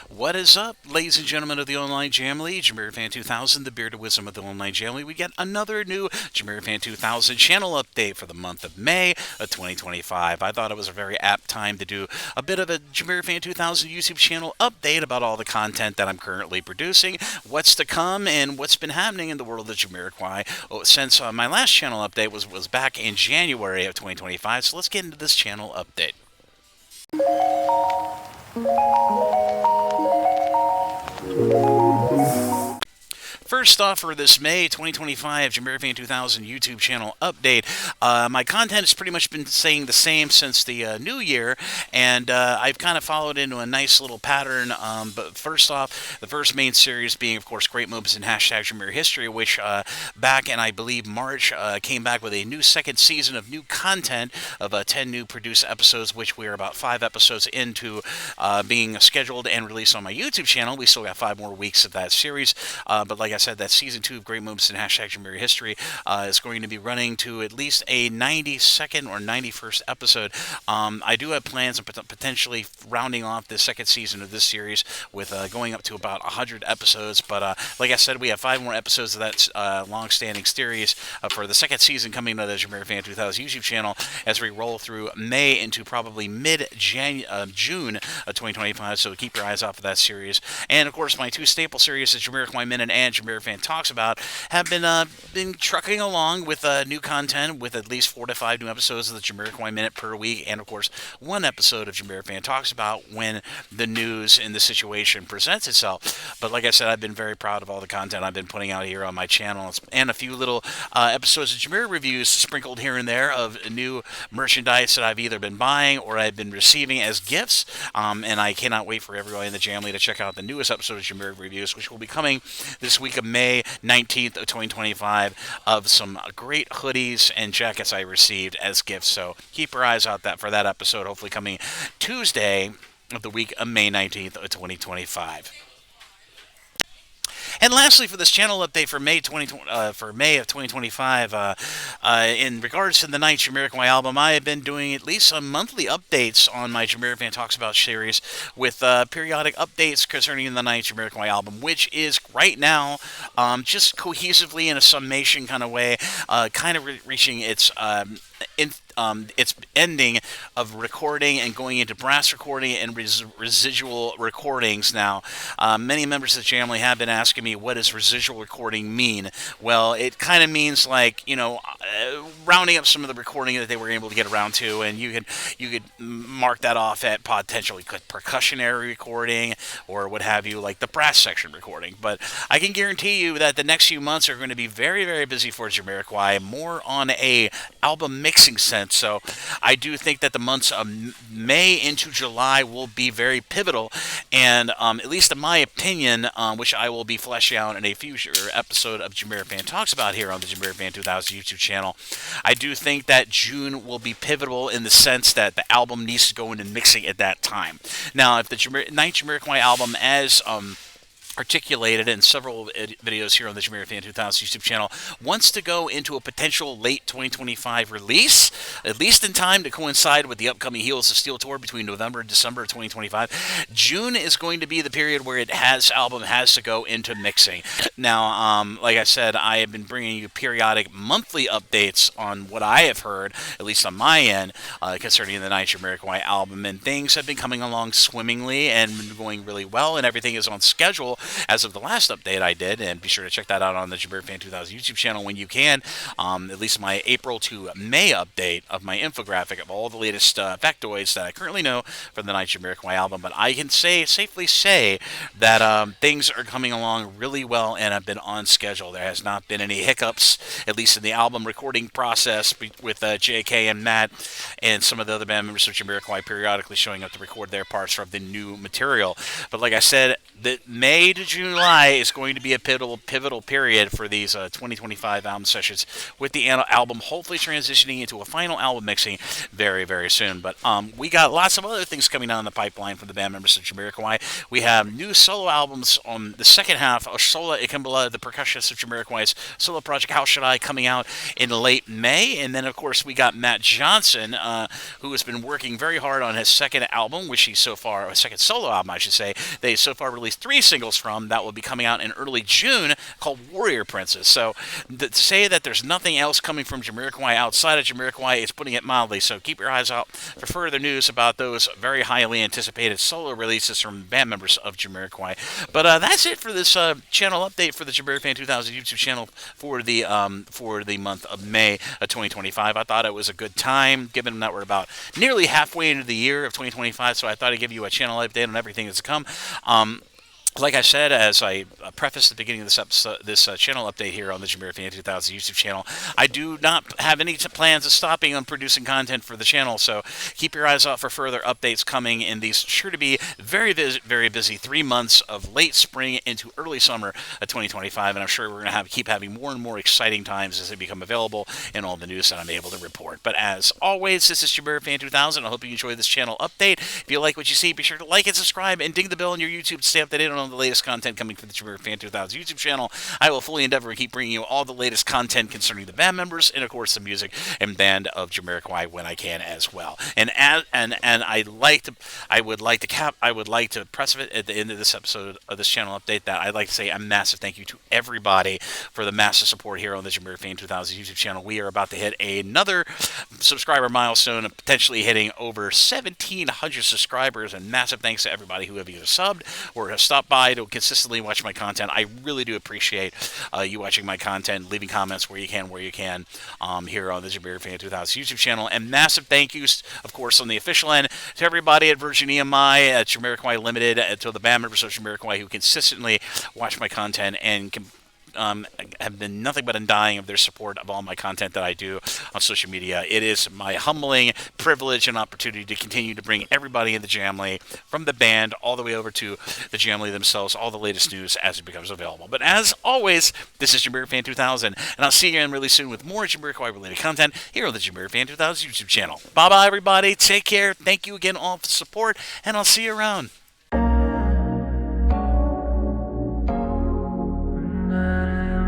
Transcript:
What is up, ladies and gentlemen of the Online Jamily? JamiroFan2000, the bearded wisdom of the Online Jamily. We get another new JamiroFan2000 channel update for the month of May of 2025. I thought it was a very apt time to do a bit of a JamiroFan2000 YouTube channel update about all the content that I'm currently producing, what's to come, and what's been happening in the world of Jamiroquai since my last channel update was back in January of 2025. So let's get into this channel update. First off, for this May 2025 JamiroFan2000 YouTube channel update, my content has pretty much been staying the same since the new year, and I've kind of followed into a nice little pattern. But first off, the first main series being, of course, Great Moments in Jamiro History, which back in, I believe, March, came back with a new second season of new content of 10 new produced episodes, which we're about 5 episodes into being scheduled and released on my YouTube channel. We still got 5 more weeks of that series, but like I said, that season 2 of Great Moments in Jamiro History is going to be running to at least a 92nd or 91st episode. I do have plans of potentially rounding off the second season of this series with going up to about 100 episodes, but like I said, we have 5 more episodes of that long-standing series for the second season coming to the JamiroFan2000 YouTube channel as we roll through May into probably mid-June of 2025, so keep your eyes out for that series. And of course, my 2 staple series, Jamiroquai Minute and JamiroFan Talks About, have been trucking along with new content, with at least 4 to 5 new episodes of the Jamiroquai Minute per week, and of course 1 episode of JamiroFan Talks About when the news in the situation presents itself. But like I said, I've been very proud of all the content I've been putting out here on my channel, and a few little episodes of Jamiro reviews sprinkled here and there of new merchandise that I've either been buying or I've been receiving as gifts. And I cannot wait for everybody in the Jamily to check out the newest episode of Jamiro reviews, which will be coming this week of May 19th of 2025, of some great hoodies and jackets I received as gifts. So keep your eyes out for that episode, hopefully coming Tuesday of the week of May 19th of 2025. And lastly, for this channel update for May of 2025, in regards to the Ninth Jamiroquai album, I have been doing at least some monthly updates on my JamiroFan Talks About series, with periodic updates concerning the Ninth Jamiroquai album, which is right now just cohesively in a summation kind of way, kind of reaching its ending of recording and going into brass recording and residual recordings now. Many members of the family have been asking me, what does residual recording mean? Well, it kind of means, like, you know, rounding up some of the recording that they were able to get around to, and you could mark that off at potentially percussionary recording or what have you, like the brass section recording. But I can guarantee you that the next few months are going to be very, very busy for Jamiroquai, more on a album mixing sense. So I do think that the months of May into July will be very pivotal, and at least in my opinion, which I will be fleshing out in a future episode of JamiroFan Talks About here on the JamiroFan2000 YouTube channel, I do think that June will be pivotal in the sense that the album needs to go into mixing at that time. Now, if the Ninth Jamiroquai album, as articulated in several videos here on the JamiroFan2000 YouTube channel, wants to go into a potential late 2025 release, at least in time to coincide with the upcoming Heels of Steel tour between November and December of 2025. June is going to be the period where album has to go into mixing. Now, like I said, I have been bringing you periodic monthly updates on what I have heard, at least on my end, concerning the Ninth Jamiroquai album, and things have been coming along swimmingly and been going really well, and everything is on schedule as of the last update I did, and be sure to check that out on the JamiroFan2000 YouTube channel when you can. At least my April to May update of my infographic of all the latest factoids that I currently know from the Ninth Jamiroquai album. But I can safely say that things are coming along really well and have been on schedule. There has not been any hiccups, at least in the album recording process, with JK and Matt and some of the other band members of Jamiroquai periodically showing up to record their parts from the new material. But like I said, the May May to July is going to be a pivotal period for these 2025 album sessions, with the album hopefully transitioning into a final album mixing very soon. But we got lots of other things coming down the pipeline from the band members of Jamiroquai. We have new solo albums on the second half. Sola Ikembala, the percussionist of Jamiroquai's solo project How Should I, coming out in late May. And then, of course, we got Matt Johnson, who has been working very hard on his second album, which he's so far, a second solo album, I should say. They so far released 3 singles from. That will be coming out in early June, called Warrior Princess. So to say that there's nothing else coming from Jamiroquai outside of Jamiroquai is putting it mildly. So keep your eyes out for further news about those very highly anticipated solo releases from band members of Jamiroquai. But that's it for this channel update for the JamiroFan2000 YouTube channel for the month of May of 2025. I thought it was a good time, given that we're about nearly halfway into the year of 2025. So I thought I'd give you a channel update on everything that's come. Like I said, as I prefaced at the beginning of this episode, this channel update here on the JamiroFan2000 YouTube channel, I do not have any plans of stopping on producing content for the channel, so keep your eyes out for further updates coming in these sure to be very busy 3 months of late spring into early summer of 2025, and I'm sure we're going to keep having more and more exciting times as they become available in all the news that I'm able to report. But as always, this is JamiroFan2000. I hope you enjoy this channel update. If you like what you see, be sure to like and subscribe and ding the bell on your YouTube to stay updated on the latest content coming from the JamiroFan2000 YouTube channel. I will fully endeavor to keep bringing you all the latest content concerning the band members and, of course, the music and band of Jamiroquai when I can as well. And I would like to press it at the end of this episode of this channel update that I'd like to say a massive thank you to everybody for the massive support here on the JamiroFan2000 YouTube channel. We are about to hit another subscriber milestone, potentially hitting over 1,700 subscribers, and massive thanks to everybody who have either subbed or have stopped by to consistently watch my content. I really do appreciate you watching my content, leaving comments where you can here on the JamiroFan2000 YouTube channel. And massive thank yous, of course, on the official end to everybody at Virgin EMI, at Jamiroquai Limited, to the band members of Jamiroquai who consistently watch my content and have been nothing but undying of their support of all my content that I do on social media. It is my humbling privilege and opportunity to continue to bring everybody in the Jamly, from the band all the way over to the Jamly themselves, all the latest news as it becomes available. But as always, this is JamiroFan2000, and I'll see you again really soon with more Jamiroquai related content here on the JamiroFan2000 YouTube channel. Bye-bye, everybody. Take care. Thank you again all for the support, and I'll see you around.